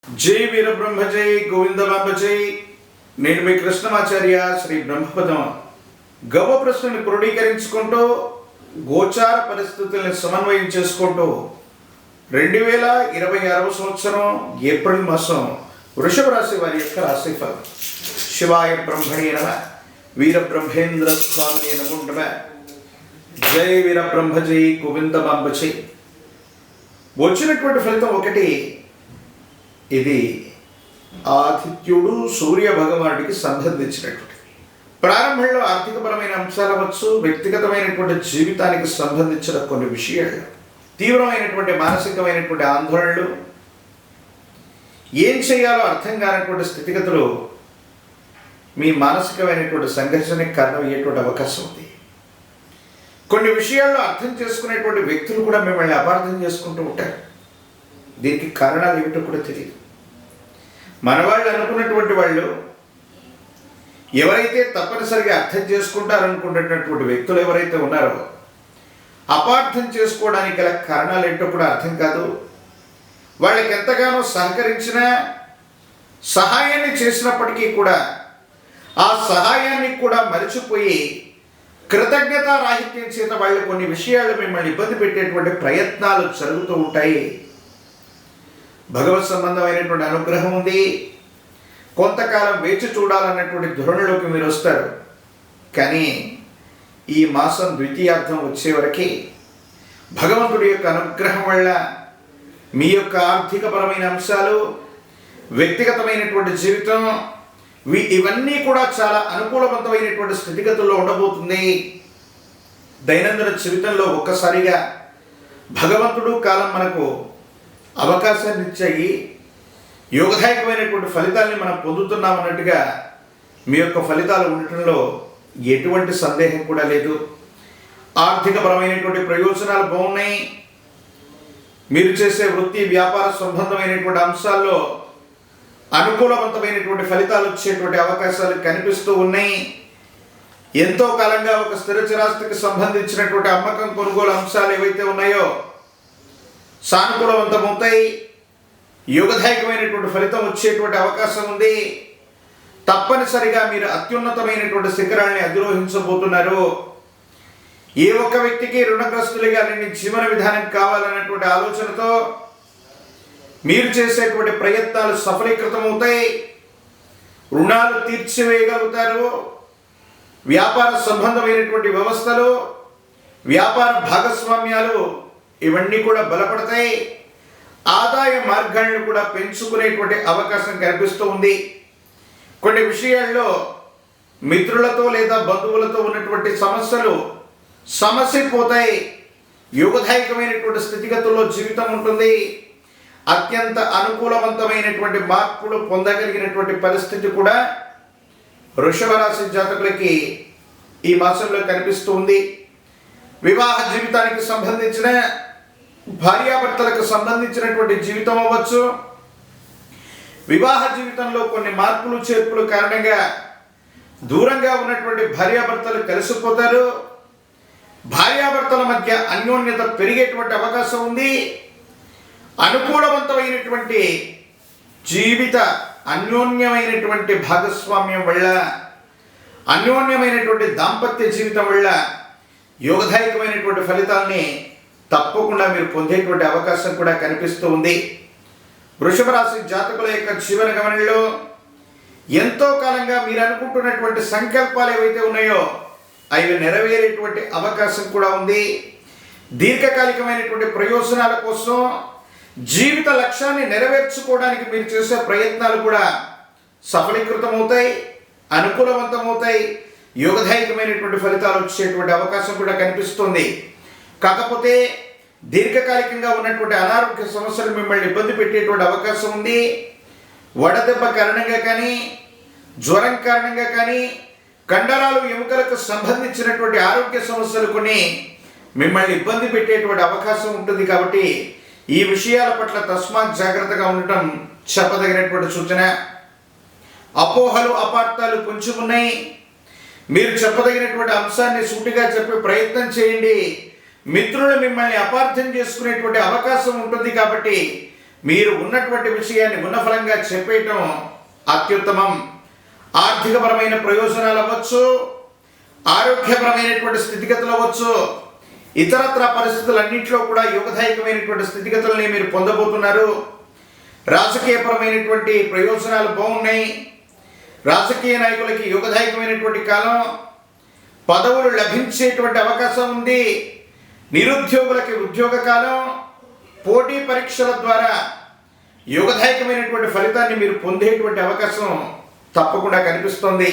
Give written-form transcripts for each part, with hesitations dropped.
जय वीर ब्रह्म जय गोविंद बाबा जय నేను మీ కృష్ణమాచార్య శ్రీ బ్రహ్మపదం గవ ప్రశ్నని క్రోడీకరించుకుంటూ గోచార పరిస్థితుల్ని సమన్వయం చేసుకుంటూ 2026 సంవత్సరం ఏప్రిల్ మాసం వృషభ రాశి వారి యొక్క రాశిఫలం. శివాయ బ్రహ్మణే నమః. వీర బ్రహ్మేంద్ర స్వామినే నమో నమః. జై వీర బ్రహ్మ జై గోవింద బాబా జై. వచ్చినటువంటి ఫలితం ఒకటి. ఇది ఆదిత్యుడు సూర్య భగవానుడికి సంబంధించినటువంటి ప్రారంభంలో ఆర్థికపరమైన అంశాలు అవ్వచ్చు, వ్యక్తిగతమైనటువంటి జీవితానికి సంబంధించిన కొన్ని విషయాలు, తీవ్రమైనటువంటి మానసికమైనటువంటి ఆందోళనలు, ఏం చేయాలో అర్థం కానటువంటి స్థితిగతులు మీ మానసికమైనటువంటి సంఘర్షణకి కారణమయ్యేటువంటి అవకాశం ఉంది. కొన్ని విషయాల్లో అర్థం చేసుకునేటువంటి వ్యక్తులు కూడా మిమ్మల్ని అపార్థం చేసుకుంటూ ఉంటారు. దీనికి కారణాలు ఏమిటో కూడా తెలియదు. మన వాళ్ళు అనుకున్నటువంటి వాళ్ళు ఎవరైతే తప్పనిసరిగా అర్థం చేసుకుంటారనుకునేటటువంటి వ్యక్తులు ఎవరైతే ఉన్నారో అపార్థం చేసుకోవడానికి గల కారణాలు ఏంటో కూడా అర్థం కాదు. వాళ్ళకి ఎంతగానో సహకరించినా, సహాయాన్ని చేసినప్పటికీ కూడా ఆ సహాయాన్ని కూడా మరిచిపోయి కృతజ్ఞతారాహిత్యం చేత వాళ్ళు కొన్ని విషయాలు మిమ్మల్ని ఇబ్బంది పెట్టేటువంటి ప్రయత్నాలు జరుగుతూ ఉంటాయి. భగవత్ సంబంధమైనటువంటి అనుగ్రహం ఉంది. కొంతకాలం వేచి చూడాలన్నటువంటి ధోరణిలోకి మీరు వస్తారు. కానీ ఈ మాసం ద్వితీయార్థం వచ్చే వరకు భగవంతుడి యొక్క అనుగ్రహం వల్ల మీ యొక్క ఆర్థికపరమైన అంశాలు, వ్యక్తిగతమైనటువంటి జీవితం ఇవన్నీ కూడా చాలా అనుకూలవంతమైనటువంటి స్థితిగతుల్లో ఉండబోతుంది. దైనందిన జీవితంలో ఒక్కసారిగా భగవంతుడు కాలం మనకు అవకాశాన్ని ఇచ్చాయి, యోగదాయకమైనటువంటి ఫలితాలని మనం పొందుతున్నామన్నట్టుగా మీ యొక్క ఫలితాలు ఉండటంలో ఎటువంటి సందేహం కూడా లేదు. ఆర్థికపరమైనటువంటి ప్రయోజనాలు బాగున్నాయి. మీరు చేసే వృత్తి వ్యాపార సంబంధమైనటువంటి అంశాల్లో అనుకూలవంతమైనటువంటి ఫలితాలు వచ్చేటువంటి అవకాశాలు కనిపిస్తూ ఉన్నాయి. ఎంతో కాలంగా ఒక స్థిర చిరాస్తికి సంబంధించినటువంటి అమ్మకం కొనుగోలు అంశాలు ఏవైతే ఉన్నాయో సానుకూలవంతమవుతాయి. యోగదాయకమైనటువంటి ఫలితం వచ్చేటువంటి అవకాశం ఉంది. తప్పనిసరిగా మీరు అత్యున్నతమైనటువంటి శిఖరాన్ని అధిరోహించబోతున్నారు. ఏ ఒక్క వ్యక్తికి రుణగ్రస్తులుగా లేని జీవన విధానం కావాలన్నటువంటి ఆలోచనతో మీరు చేసేటువంటి ప్రయత్నాలు సఫలీకృతమవుతాయి. రుణాలు తీర్చివేయగలుగుతారు. వ్యాపార సంబంధమైనటువంటి వ్యవస్థలు, వ్యాపార భాగస్వామ్యాలు ఇవన్నీ కూడా బలపడతాయి. ఆదాయ మార్గాలను కూడా పెంచుకునేటువంటి అవకాశం కనిపిస్తూ ఉంది. కొన్ని విషయాల్లో మిత్రులతో లేదా బంధువులతో ఉన్నటువంటి సమస్యలు సమసిపోతాయి. యోగదాయకమైనటువంటి స్థితిగతుల్లో జీవితం ఉంటుంది. అత్యంత అనుకూలవంతమైనటువంటి మార్పులు పొందగలిగినటువంటి పరిస్థితి కూడా వృషభ రాశి జాతకులకి ఈ మాసంలో కనిపిస్తూ ఉంది. వివాహ జీవితానికి సంబంధించిన భార్యాభర్తలకు సంబంధించినటువంటి జీవితం అవ్వచ్చు, వివాహ జీవితంలో కొన్ని మార్పులు చేర్పులు కారణంగా దూరంగా ఉన్నటువంటి భార్యాభర్తలు కలిసిపోతారు. భార్యాభర్తల మధ్య అన్యోన్యత పెరిగేటువంటి అవకాశం ఉంది. అనుకూలవంతమైనటువంటి జీవిత అన్యోన్యమైనటువంటి భాగస్వామ్యం వల్ల, అన్యోన్యమైనటువంటి దాంపత్య జీవితం వల్ల యోగదాయకమైనటువంటి ఫలితాల్ని తప్పకుండా మీరు పొందేటువంటి అవకాశం కూడా కనిపిస్తూ ఉంది. వృషభ రాశి జాతకుల యొక్క జీవన గమనంలో ఎంతో కాలంగా మీరు అనుకుంటున్నటువంటి సంకల్పాలు ఏవైతే ఉన్నాయో అవి నెరవేరేటువంటి అవకాశం కూడా ఉంది. దీర్ఘకాలికమైనటువంటి ప్రయోజనాల కోసం జీవిత లక్ష్యాన్ని నెరవేర్చుకోవడానికి మీరు చేసే ప్రయత్నాలు కూడా సఫలీకృతమవుతాయి, అనుకూలవంతమవుతాయి. యోగదాయకమైనటువంటి ఫలితాలు వచ్చేటువంటి అవకాశం కూడా కనిపిస్తుంది. కాకపోతే దీర్ఘకాలికంగా ఉన్నటువంటి అనారోగ్య సమస్యలు మిమ్మల్ని ఇబ్బంది పెట్టేటువంటి అవకాశం ఉంది. వడదెబ్బ కారణంగా కానీ, జ్వరం కారణంగా కానీ, కండరాలు ఎముకలకు సంబంధించినటువంటి ఆరోగ్య సమస్యలు కొన్ని మిమ్మల్ని ఇబ్బంది పెట్టేటువంటి అవకాశం ఉంటుంది. కాబట్టి ఈ విషయాల పట్ల తస్మాత్ జాగ్రత్తగా ఉండటం చెప్పదగినటువంటి సూచన. అపోహలు, అపార్థాలు కొంచెం ఉన్నాయి. మీరు చెప్పదగినటువంటి అంశాన్ని సూటిగా చెప్పే ప్రయత్నం చేయండి. మిత్రులు మిమ్మల్ని అపార్థం చేసుకునేటువంటి అవకాశం ఉంటుంది. కాబట్టి మీరు ఉన్నటువంటి విషయాన్ని ఉన్నఫలంగా చెప్పేయటం అత్యుత్తమం. ఆర్థికపరమైన ప్రయోజనాలు అవ్వచ్చు, ఆరోగ్యపరమైనటువంటి స్థితిగతులు అవ్వచ్చు, ఇతరత్ర పరిస్థితులన్నింటిలో కూడా యోగదాయకమైనటువంటి స్థితిగతులని మీరు పొందబోతున్నారు. రాజకీయపరమైనటువంటి ప్రయోజనాలు బాగున్నాయి. రాజకీయ నాయకులకి యోగదాయకమైనటువంటి కాలం. పదవులు లభించేటువంటి అవకాశం ఉంది. నిరుద్యోగులకి ఉద్యోగ కాలం. పోటీ పరీక్షల ద్వారా యోగదాయకమైనటువంటి ఫలితాన్ని మీరు పొందేటువంటి అవకాశం తప్పకుండా కనిపిస్తోంది.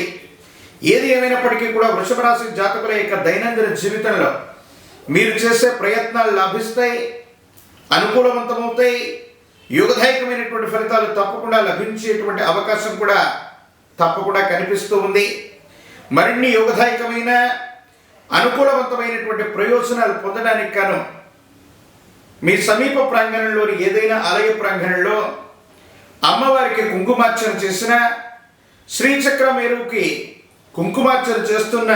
ఏది ఏమైనప్పటికీ కూడా వృషభ రాశి జాతకుల యొక్క దైనందిన జీవితంలో మీరు చేసే ప్రయత్నాలు లాభిస్తాయి, అనుకూలవంతమవుతాయి. యోగదాయకమైనటువంటి ఫలితాలు తప్పకుండా లభించేటువంటి అవకాశం కూడా తప్పకుండా కనిపిస్తూ ఉంది. మరిన్ని యోగదాయకమైన అనుకూలవంతమైనటువంటి ప్రయోజనాలు పొందడానికి గాను మీ సమీప ప్రాంగణంలోని ఏదైనా ఆలయ ప్రాంగణంలో అమ్మవారికి కుంకుమార్చన చేసిన, శ్రీచక్ర మేరుకి కుంకుమార్చన చేస్తున్న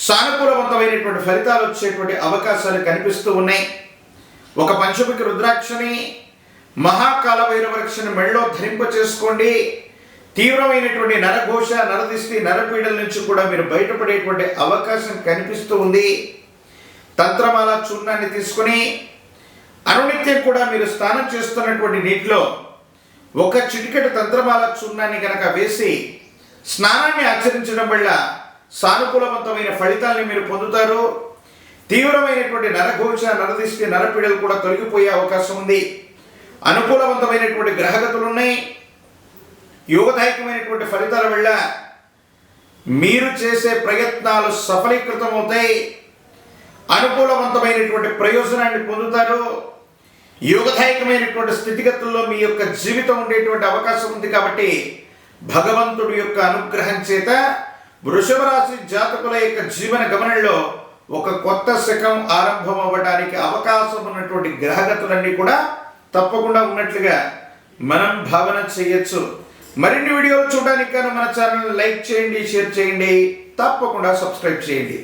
సానుకూలవంతమైనటువంటి ఫలితాలు వచ్చేటువంటి అవకాశాలు కనిపిస్తూ ఉన్నాయి. ఒక పంచముఖి రుద్రాక్షని, మహాకాల భైరవరక్షని మెళ్ళలో ధరింప చేసుకోండి. తీవ్రమైనటువంటి నరఘోష, నరదిష్టి, నరపీడల నుంచి కూడా మీరు బయటపడేటువంటి అవకాశం కనిపిస్తూ ఉంది. తంత్రమాల చూర్ణాన్ని తీసుకుని అనునిత్యం కూడా మీరు స్నానం చేస్తున్నటువంటి నీటిలో ఒక చిటికెడు తంత్రమాల చూర్ణాన్ని కనుక వేసి స్నానాన్ని ఆచరించడం వల్ల సానుకూలవంతమైన ఫలితాలని మీరు పొందుతారు. తీవ్రమైనటువంటి నరఘోష, నరదిష్టి, నరపీడలు కూడా తొలగిపోయే అవకాశం ఉంది. అనుకూలవంతమైనటువంటి గ్రహగతులు ఉన్నాయి. యోగదాయకమైనటువంటి ఫలితాల వల్ల మీరు చేసే ప్రయత్నాలు సఫలీకృతమవుతాయి. అనుకూలవంతమైనటువంటి ప్రయోజనాన్ని పొందుతారు. యోగదాయకమైనటువంటి స్థితిగతుల్లో మీ యొక్క జీవితం ఉండేటువంటి అవకాశం ఉంది. కాబట్టి భగవంతుడి యొక్క అనుగ్రహం చేత వృషభ రాశి జాతకుల యొక్క జీవన గమనంలో ఒక కొత్త శకం ఆరంభం అవ్వడానికి అవకాశం ఉన్నటువంటి గ్రహగతులన్నీ కూడా తప్పకుండా ఉన్నట్లుగా మనం భావన చేయొచ్చు. మరిన్ని వీడియోలు చూడడానికి మన ఛానల్ లైక్ చేయండి, షేర్ చేయండి, తప్పకుండా సబ్స్క్రైబ్ చేయండి.